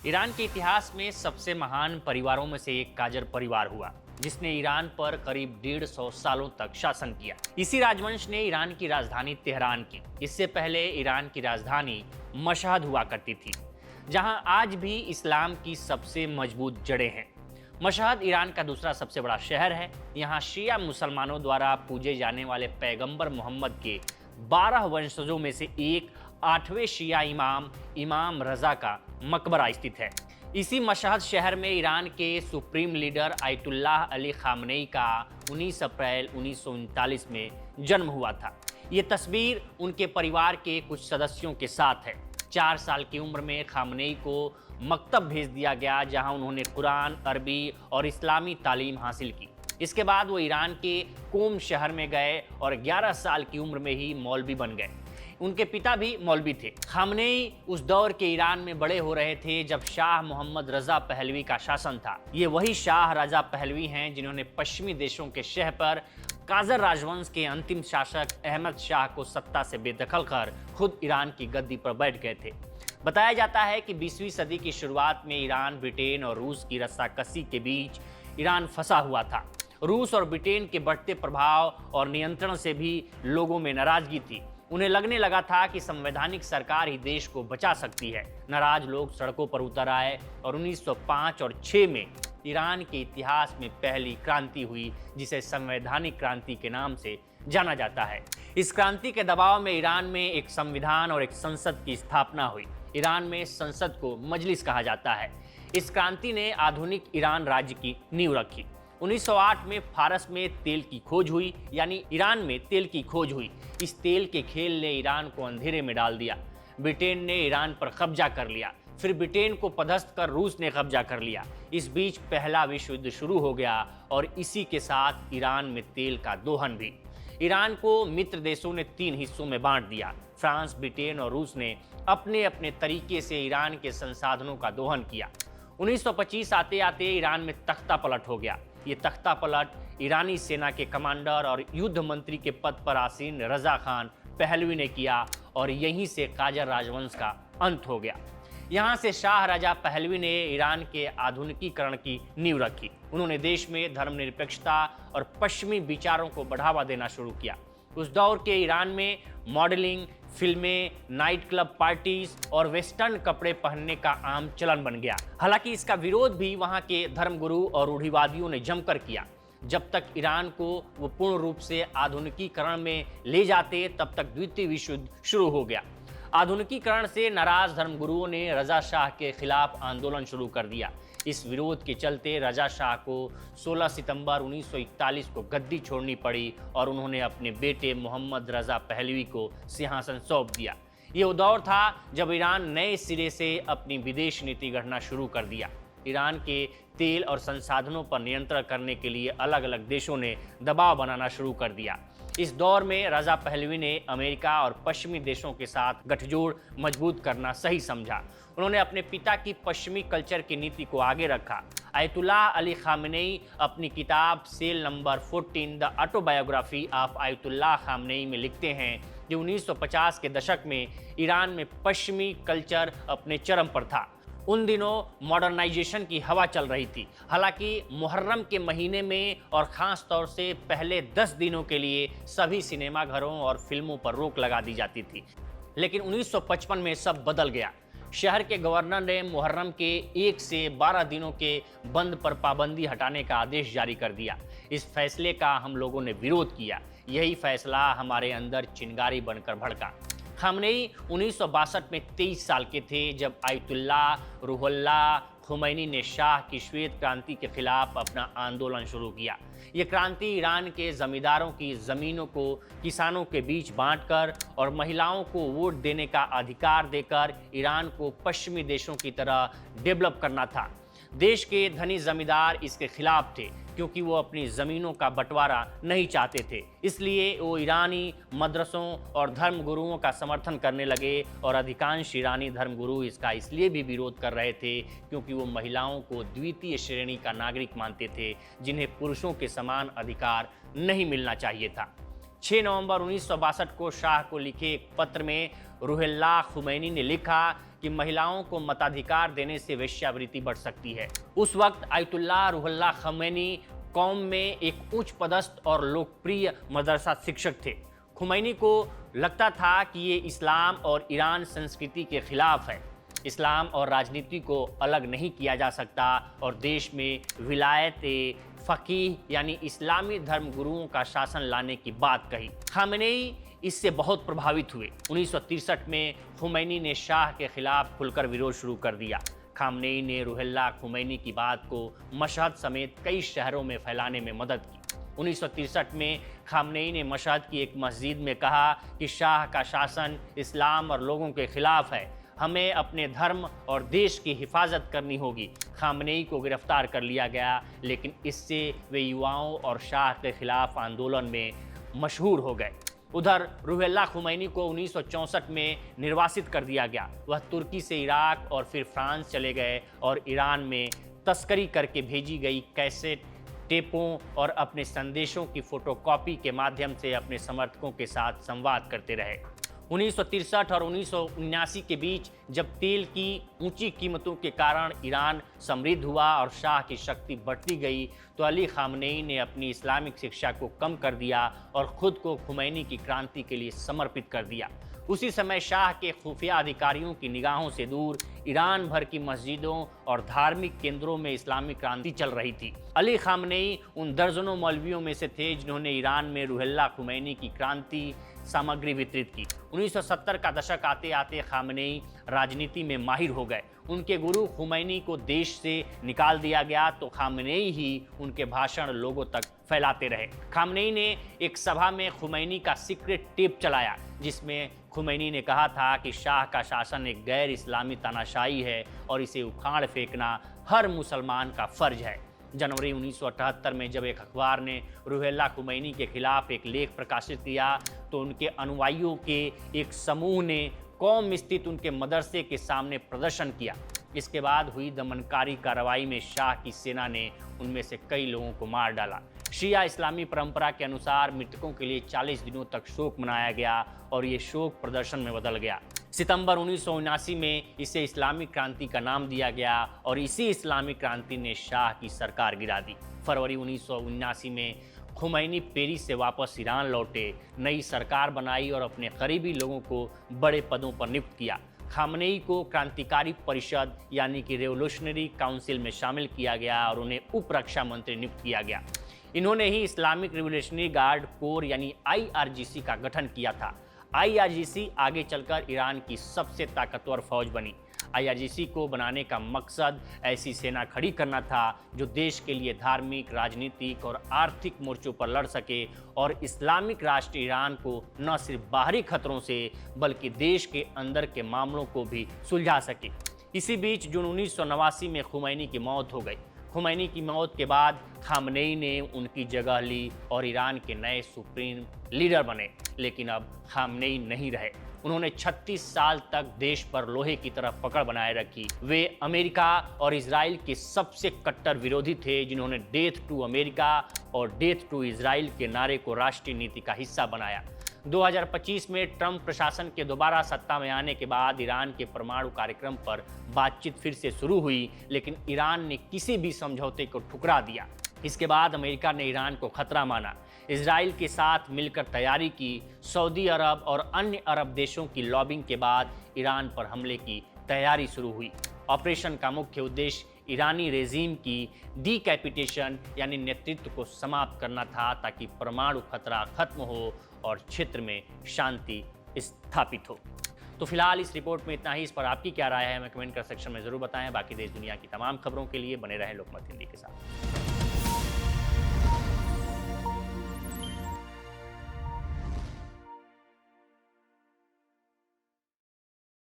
Iran के इतिहास में सबसे महान परिवारों में से एक काजर परिवार हुआ, जिसने ईरान पर करीब 150 सालों तक शासन किया। इसी राजवंश ने ईरान की राजधानी तेहरान की। इससे पहले ईरान की राजधानी मशहद हुआ करती थी, जहां आज भी इस्लाम की सबसे मजबूत जड़ें हैं। मशहद ईरान का दूसरा सबसे बड़ा शहर है। यहाँ शिया मुसलमानों द्वारा पूजे जाने वाले पैगंबर मोहम्मद के 12 वंशजों में से एक 8वें शिया इमाम इमाम रजा का मकबरा स्थित है। इसी मशहद शहर में ईरान के supreme leader Ayatollah Ali Khamenei का 19 अप्रैल 1939 में जन्म हुआ था। ये तस्वीर उनके परिवार के कुछ सदस्यों के साथ है। 4 साल की उम्र में खामनेई को मकतब भेज दिया गया, जहां उन्होंने कुरान, अरबी और इस्लामी तालीम हासिल की। इसके बाद वो ईरान के कोम शहर में गए और 11 साल की उम्र में ही मौलवी बन गए। उनके पिता भी मौलवी थे। खामनेई उस दौर के ईरान में बड़े हो रहे थे जब शाह मोहम्मद रजा पहलवी का शासन था। ये वही शाह रजा पहलवी हैं जिन्होंने पश्चिमी देशों के शह पर काजर राजवंश के अंतिम शासक अहमद शाह को सत्ता से बेदखल कर खुद ईरान की गद्दी पर बैठ गए थे। बताया जाता है कि 20वीं सदी की शुरुआत में ईरान, ब्रिटेन और रूस की रस्साकसी के बीच ईरान फंसा हुआ था। रूस और ब्रिटेन के बढ़ते प्रभाव और नियंत्रण से भी लोगों में नाराजगी थी। उन्हें लगने लगा था कि संवैधानिक सरकार ही देश को बचा सकती है। नाराज लोग सड़कों पर उतर आए और 1905 और 6 में ईरान के इतिहास में पहली क्रांति हुई, जिसे संवैधानिक क्रांति के नाम से जाना जाता है। इस क्रांति के दबाव में ईरान में एक संविधान और एक संसद की स्थापना हुई। ईरान में संसद को मजलिस कहा जाता है। इस क्रांति ने आधुनिक ईरान राज्य की नींव रखी। 1908 में फारस में तेल की खोज हुई, यानी ईरान में तेल की खोज हुई। इस तेल के खेल ने ईरान को अंधेरे में डाल दिया। ब्रिटेन ने ईरान पर कब्जा कर लिया, फिर ब्रिटेन को पदस्थ कर रूस ने कब्जा कर लिया। इस बीच पहला विश्व युद्ध शुरू हो गया और इसी के साथ ईरान में तेल का दोहन भी। ईरान को मित्र देशों ने 3 हिस्सों में बांट दिया। फ्रांस, ब्रिटेन और रूस ने अपने अपने तरीके से ईरान के संसाधनों का दोहन किया। 1925 आते आते ईरान में तख्ता पलट हो गया। ये तख्ता पलट ईरानी सेना के कमांडर और युद्ध मंत्री के पद पर आसीन रजा खान पहलवी ने किया और यहीं से काजर राजवंश का अंत हो गया। यहाँ से शाह रजा पहलवी ने ईरान के आधुनिकीकरण की नींव रखी। उन्होंने देश में धर्मनिरपेक्षता और पश्चिमी विचारों को बढ़ावा देना शुरू किया। उस दौर के ईरान में मॉडलिंग, फिल्में, नाइट क्लब पार्टीज और वेस्टर्न कपड़े पहनने का आम चलन बन गया। हालांकि इसका विरोध भी वहां के धर्मगुरु और रूढ़िवादियों ने जमकर किया। जब तक ईरान को वो पूर्ण रूप से आधुनिकीकरण में ले जाते, तब तक द्वितीय विश्व युद्ध शुरू हो गया। आधुनिकीकरण से नाराज धर्मगुरुओं ने रजा शाह के खिलाफ आंदोलन शुरू कर दिया। इस विरोध के चलते रजा शाह को 16 सितंबर 1941 को गद्दी छोड़नी पड़ी और उन्होंने अपने बेटे मोहम्मद रजा पहलवी को सिंहासन सौंप दिया। ये वो दौर था जब ईरान नए सिरे से अपनी विदेश नीति गढ़ना शुरू कर दिया। ईरान के तेल और संसाधनों पर नियंत्रण करने के लिए अलग अलग देशों ने दबाव बनाना शुरू कर दिया। इस दौर में रजा पहलवी ने अमेरिका और पश्चिमी देशों के साथ गठजोड़ मजबूत करना सही समझा। उन्होंने अपने पिता की पश्चिमी कल्चर की नीति को आगे रखा। आयतुल्लाह अली खामनेई अपनी किताब cell number 14 the autobiography of Ayatollah Khamenei में लिखते हैं कि 1950 के दशक में ईरान में पश्चिमी कल्चर अपने चरम पर था। उन दिनों मॉडर्नाइजेशन की हवा चल रही थी। हालांकि मुहर्रम के महीने में और ख़ास तौर से पहले 10 दिनों के लिए सभी सिनेमाघरों और फिल्मों पर रोक लगा दी जाती थी। लेकिन 1955 में सब बदल गया। शहर के गवर्नर ने मुहर्रम के 1 से 12 दिनों के बंद पर पाबंदी हटाने का आदेश जारी कर दिया। इस फैसले का हम लोगों ने विरोध किया। यही फैसला हमारे अंदर चिंगारी बनकर भड़का। खामनेई 1962 में 23 साल के थे जब आयतुल्लाह रूहुल्लाह खुमैनी ने शाह की श्वेत क्रांति के खिलाफ अपना आंदोलन शुरू किया। ये क्रांति ईरान के जमींदारों की ज़मीनों को किसानों के बीच बांटकर और महिलाओं को वोट देने का अधिकार देकर ईरान को पश्चिमी देशों की तरह डेवलप करना था। देश के धनी जमींदार इसके खिलाफ थे क्योंकि वो अपनी ज़मीनों का बंटवारा नहीं चाहते थे। इसलिए वो ईरानी मदरसों और धर्मगुरुओं का समर्थन करने लगे और अधिकांश ईरानी धर्मगुरु इसका इसलिए भी विरोध कर रहे थे क्योंकि वो महिलाओं को द्वितीय श्रेणी का नागरिक मानते थे, जिन्हें पुरुषों के समान अधिकार नहीं मिलना चाहिए था। 6 नवंबर 1962 को शाह को लिखे एक पत्र में रूहुल्लाह खुमैनी ने लिखा कि महिलाओं को मताधिकार देने से वेश्यावृत्ति बढ़ सकती है। उस वक्त आयतुल्लाह रूहुल्लाह खमैनी कौम में एक उच्च पदस्थ और लोकप्रिय मदरसा शिक्षक थे। खुमैनी को लगता था कि ये इस्लाम और ईरान संस्कृति के खिलाफ है। इस्लाम और राजनीति को अलग नहीं किया जा सकता और देश में विलायत फ़कीह यानी इस्लामी धर्म गुरुओं का शासन लाने की बात कही। खामेनेई इससे बहुत प्रभावित हुए। 1963 में खुमैनी ने शाह के खिलाफ खुलकर विरोध शुरू कर दिया। खामेनेई ने रूहुल्लाह खुमैनी की बात को मशहद समेत कई शहरों में फैलाने में मदद की। 1963 में खामेनेई ने मशहद की एक मस्जिद में कहा कि शाह का शासन इस्लाम और लोगों के खिलाफ है, हमें अपने धर्म और देश की हिफाजत करनी होगी। खामेनेई को गिरफ्तार कर लिया गया, लेकिन इससे वे युवाओं और शाह के खिलाफ आंदोलन में मशहूर हो गए। उधर रूहुल्लाह खुमैनी को 1964 में निर्वासित कर दिया गया। वह तुर्की से इराक और फिर फ्रांस चले गए और ईरान में तस्करी करके भेजी गई कैसेट टेपों और अपने संदेशों की फोटोकॉपी के माध्यम से अपने समर्थकों के साथ संवाद करते रहे। 1963 और 1979 के बीच जब तेल की ऊंची कीमतों के कारण ईरान समृद्ध हुआ और शाह की शक्ति बढ़ती गई, तो अली खामेनेई ने अपनी इस्लामिक शिक्षा को कम कर दिया और खुद को खुमैनी की क्रांति के लिए समर्पित कर दिया। उसी समय शाह के खुफिया अधिकारियों की निगाहों से दूर ईरान भर की मस्जिदों और धार्मिक केंद्रों में इस्लामिक क्रांति चल रही थी। अली खामेनेई उन दर्जनों मौलवियों में से थे जिन्होंने ईरान में रूहुल्लाह खुमैनी की क्रांति सामग्री वितरित की। 1970 का दशक आते आते खामेनेई राजनीति में माहिर हो गए। उनके गुरु खुमैनी को देश से निकाल दिया गया तो खामेनेई ही उनके भाषण लोगों तक फैलाते रहे। खामेनेई ने एक सभा में खुमैनी का सीक्रेट टेप चलाया, जिसमें खुमैनी ने कहा था कि शाह का शासन एक गैर इस्लामी तानाशाही है और इसे उखाड़ फेंकना हर मुसलमान का फर्ज है। जनवरी 1978 में जब एक अखबार ने रूहुल्लाह खुमैनी के खिलाफ एक लेख प्रकाशित किया तो उनके अनुयायियों के एक समूह ने कौम स्थित उनके मदरसे के सामने प्रदर्शन किया। इसके बाद हुई दमनकारी कार्रवाई में शाह की सेना ने उनमें से कई लोगों को मार डाला। शिया इस्लामी परंपरा के अनुसार मृतकों के लिए 40 दिनों तक शोक मनाया गया और ये शोक प्रदर्शन में बदल गया। सितंबर 1979 में इसे इस्लामिक क्रांति का नाम दिया गया और इसी इस्लामिक क्रांति ने शाह की सरकार गिरा दी। फरवरी 1979 में खुमैनी पेरिस से वापस ईरान लौटे, नई सरकार बनाई और अपने करीबी लोगों को बड़े पदों पर नियुक्त किया। खामेनेई को क्रांतिकारी परिषद यानी कि रेवोल्यूशनरी काउंसिल में शामिल किया गया और उन्हें उप रक्षा मंत्री नियुक्त किया गया। इन्होंने ही इस्लामिक रिवोल्यूशनरी गार्ड कोर यानी IRGC का गठन किया था। IRGC आगे चलकर ईरान की सबसे ताकतवर फौज बनी। IRGC को बनाने का मकसद ऐसी सेना खड़ी करना था जो देश के लिए धार्मिक, राजनीतिक और आर्थिक मोर्चों पर लड़ सके और इस्लामिक राष्ट्र ईरान को न सिर्फ बाहरी खतरों से बल्कि देश के अंदर के मामलों को भी सुलझा सके। इसी बीच जून 1989 में खुमैनी की मौत हो गई। खुमैनी की मौत के बाद खामेनेई ने उनकी जगह ली और ईरान के नए सुप्रीम लीडर बने, लेकिन अब खामेनेई नहीं रहे। उन्होंने 36 साल तक देश पर लोहे की तरह पकड़ बनाए रखी। वे अमेरिका और इजराइल के सबसे कट्टर विरोधी थे, जिन्होंने डेथ टू अमेरिका और डेथ टू इजराइल के नारे को राष्ट्रीय नीति का हिस्सा बनाया। 2025 में ट्रंप प्रशासन के दोबारा सत्ता में आने के बाद ईरान के परमाणु कार्यक्रम पर बातचीत फिर से शुरू हुई, लेकिन ईरान ने किसी भी समझौते को ठुकरा दिया। इसके बाद अमेरिका ने ईरान को खतरा माना, इजराइल के साथ मिलकर तैयारी की। सऊदी अरब और अन्य अरब देशों की लॉबिंग के बाद ईरान पर हमले की तैयारी शुरू हुई। ऑपरेशन का मुख्य उद्देश्य ईरानी रेजीम की डीकैपिटेशन यानी नेतृत्व को समाप्त करना था, ताकि परमाणु खतरा खत्म हो और क्षेत्र में शांति स्थापित हो। तो फिलहाल इस रिपोर्ट में इतना ही। इस पर आपकी क्या राय है हमें कमेंट कर सेक्शन में जरूर बताएं। बाकी देश दुनिया की तमाम खबरों के लिए बने रहें लोकमत हिंदी के साथ।